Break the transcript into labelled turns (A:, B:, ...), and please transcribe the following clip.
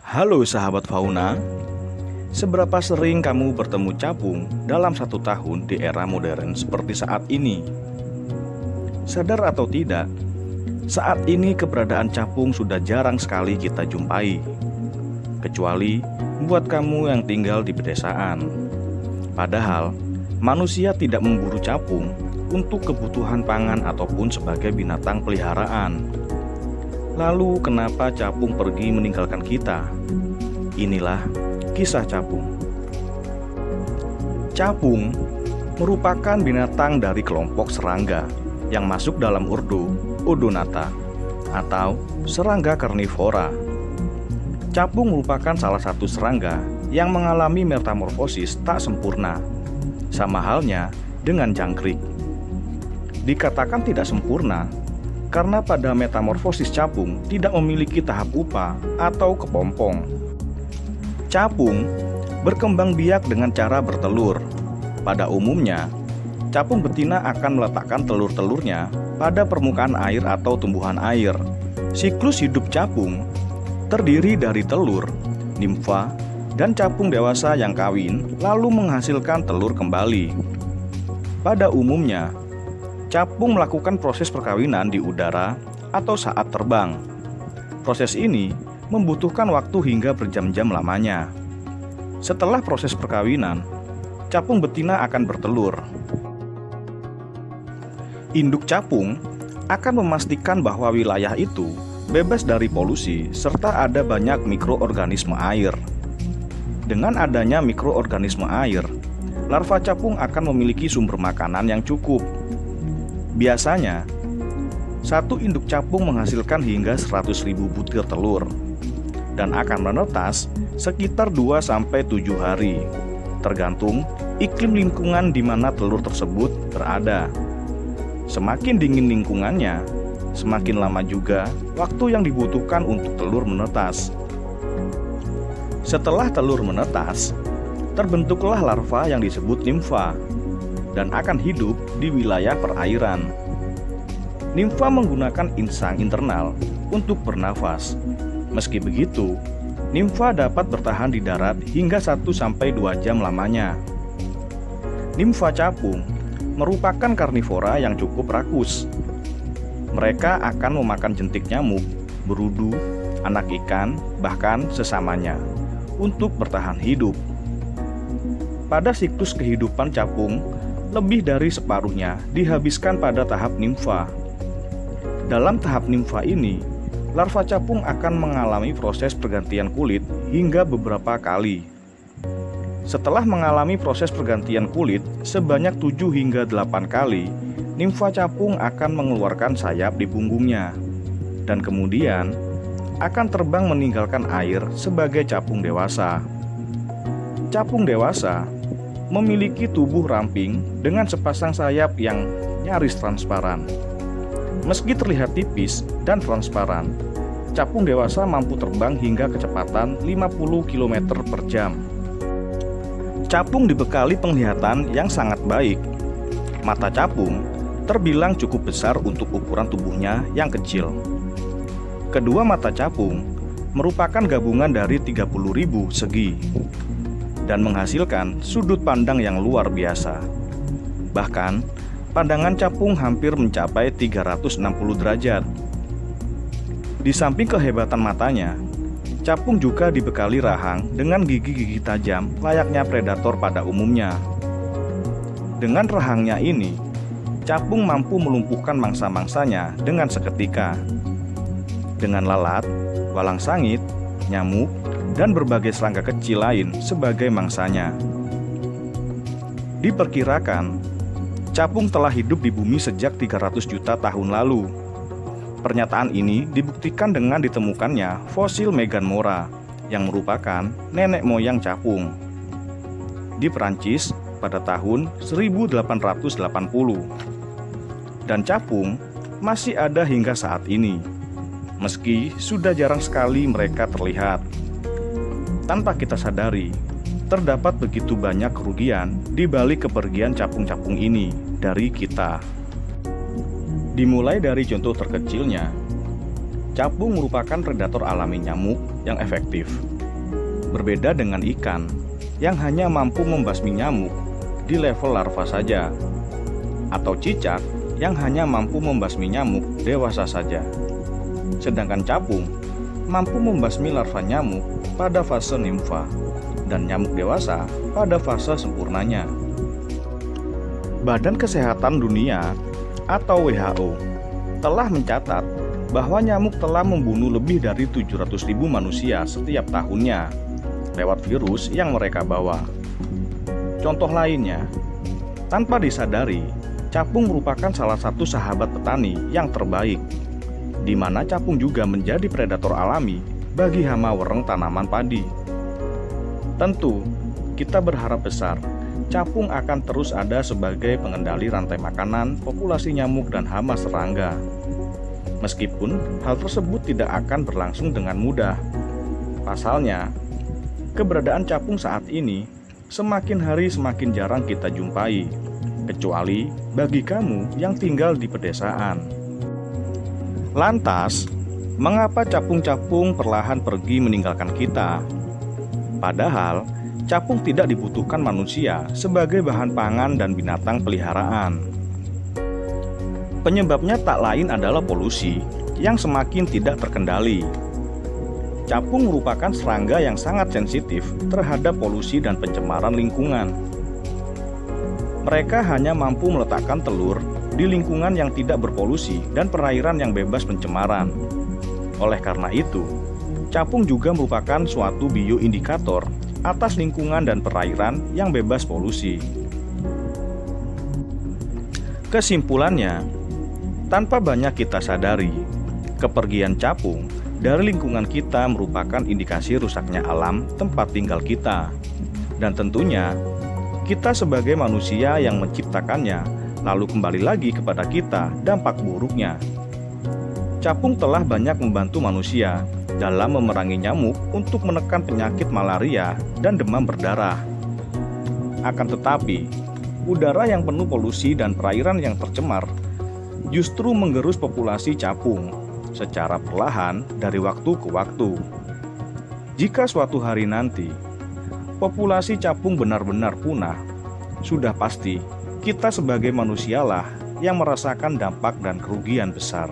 A: Halo sahabat fauna, seberapa sering kamu bertemu capung dalam satu tahun di era modern seperti saat ini? Sadar atau tidak, saat ini keberadaan capung sudah jarang sekali kita jumpai, kecuali buat kamu yang tinggal di pedesaan. Padahal, manusia tidak memburu capung untuk kebutuhan pangan ataupun sebagai binatang peliharaan. Lalu kenapa capung pergi meninggalkan kita? Inilah kisah capung. Capung merupakan binatang dari kelompok serangga yang masuk dalam ordo Odonata atau serangga karnivora. Capung merupakan salah satu serangga yang mengalami metamorfosis tak sempurna, sama halnya dengan jangkrik. Dikatakan tidak sempurna karena pada metamorfosis capung tidak memiliki tahap pupa atau kepompong. Capung berkembang biak dengan cara bertelur. Pada umumnya, capung betina akan meletakkan telur-telurnya pada permukaan air atau tumbuhan air. Siklus hidup capung terdiri dari telur, nimfa, dan capung dewasa yang kawin lalu menghasilkan telur kembali. Pada umumnya, capung melakukan proses perkawinan di udara atau saat terbang. Proses ini membutuhkan waktu hingga berjam-jam lamanya. Setelah proses perkawinan, capung betina akan bertelur. Induk capung akan memastikan bahwa wilayah itu bebas dari polusi serta ada banyak mikroorganisme air. Dengan adanya mikroorganisme air, larva capung akan memiliki sumber makanan yang cukup. Biasanya, satu induk capung menghasilkan hingga 100.000 butir telur dan akan menetas sekitar 2-7 hari, tergantung iklim lingkungan di mana telur tersebut berada. Semakin dingin lingkungannya, semakin lama juga waktu yang dibutuhkan untuk telur menetas. Setelah telur menetas, terbentuklah larva yang disebut nimfa dan akan hidup di wilayah perairan. Nimfa menggunakan insang internal untuk bernafas. Meski begitu, nimfa dapat bertahan di darat hingga 1-2 jam lamanya. Nimfa capung merupakan karnivora yang cukup rakus. Mereka akan memakan jentik nyamuk, berudu, anak ikan, bahkan sesamanya untuk bertahan hidup. Pada siklus kehidupan capung, lebih dari separuhnya dihabiskan pada tahap nimfa. Dalam tahap nimfa ini, larva capung akan mengalami proses pergantian kulit hingga beberapa kali. Setelah mengalami proses pergantian kulit sebanyak 7-8 kali, nimfa capung akan mengeluarkan sayap di punggungnya dan kemudian akan terbang meninggalkan air sebagai capung dewasa. Capung dewasa memiliki tubuh ramping dengan sepasang sayap yang nyaris transparan. Meski terlihat tipis dan transparan, capung dewasa mampu terbang hingga kecepatan 50 km per jam. Capung dibekali penglihatan yang sangat baik. Mata capung terbilang cukup besar untuk ukuran tubuhnya yang kecil. Kedua mata capung merupakan gabungan dari 30.000 segi dan menghasilkan sudut pandang yang luar biasa. Bahkan, pandangan capung hampir mencapai 360 derajat. Di samping kehebatan matanya, capung juga dibekali rahang dengan gigi-gigi tajam layaknya predator pada umumnya. Dengan rahangnya ini, capung mampu melumpuhkan mangsa-mangsanya dengan seketika. Dengan lalat, walang sangit, nyamuk, dan berbagai serangga kecil lain sebagai mangsanya. Diperkirakan, capung telah hidup di bumi sejak 300 juta tahun lalu. Pernyataan ini dibuktikan dengan ditemukannya fosil Meganmora yang merupakan nenek moyang capung di Perancis pada tahun 1880. Dan capung masih ada hingga saat ini, meski sudah jarang sekali mereka terlihat. Tanpa kita sadari, terdapat begitu banyak kerugian di balik kepergian capung-capung ini dari kita. Dimulai dari contoh terkecilnya, capung merupakan predator alami nyamuk yang efektif. Berbeda dengan ikan yang hanya mampu membasmi nyamuk di level larva saja, atau cicak yang hanya mampu membasmi nyamuk dewasa saja. Sedangkan capung mampu membasmi larva nyamuk pada fase nimfa dan nyamuk dewasa pada fase sempurnanya. Badan Kesehatan Dunia atau WHO telah mencatat bahwa nyamuk telah membunuh lebih dari 700.000 manusia setiap tahunnya lewat virus yang mereka bawa. Contoh lainnya, tanpa disadari, capung merupakan salah satu sahabat petani yang terbaik, di mana capung juga menjadi predator alami bagi hama wereng tanaman padi. Tentu, kita berharap besar capung akan terus ada sebagai pengendali rantai makanan, populasi nyamuk dan hama serangga. Meskipun hal tersebut tidak akan berlangsung dengan mudah. Pasalnya, keberadaan capung saat ini semakin hari semakin jarang kita jumpai, kecuali bagi kamu yang tinggal di pedesaan. Lantas, mengapa capung-capung perlahan pergi meninggalkan kita? Padahal, capung tidak dibutuhkan manusia sebagai bahan pangan dan binatang peliharaan. Penyebabnya tak lain adalah polusi yang semakin tidak terkendali. Capung merupakan serangga yang sangat sensitif terhadap polusi dan pencemaran lingkungan. Mereka hanya mampu meletakkan telur di lingkungan yang tidak berpolusi dan perairan yang bebas pencemaran. Oleh karena itu, capung juga merupakan suatu bioindikator atas lingkungan dan perairan yang bebas polusi. Kesimpulannya, tanpa banyak kita sadari, kepergian capung dari lingkungan kita merupakan indikasi rusaknya alam tempat tinggal kita. Dan tentunya, kita sebagai manusia yang menciptakannya, lalu kembali lagi kepada kita dampak buruknya. Capung telah banyak membantu manusia dalam memerangi nyamuk untuk menekan penyakit malaria dan demam berdarah. Akan tetapi, udara yang penuh polusi dan perairan yang tercemar justru menggerus populasi capung secara perlahan dari waktu ke waktu. Jika suatu hari nanti populasi capung benar-benar punah, sudah pasti kita sebagai manusialah yang merasakan dampak dan kerugian besar.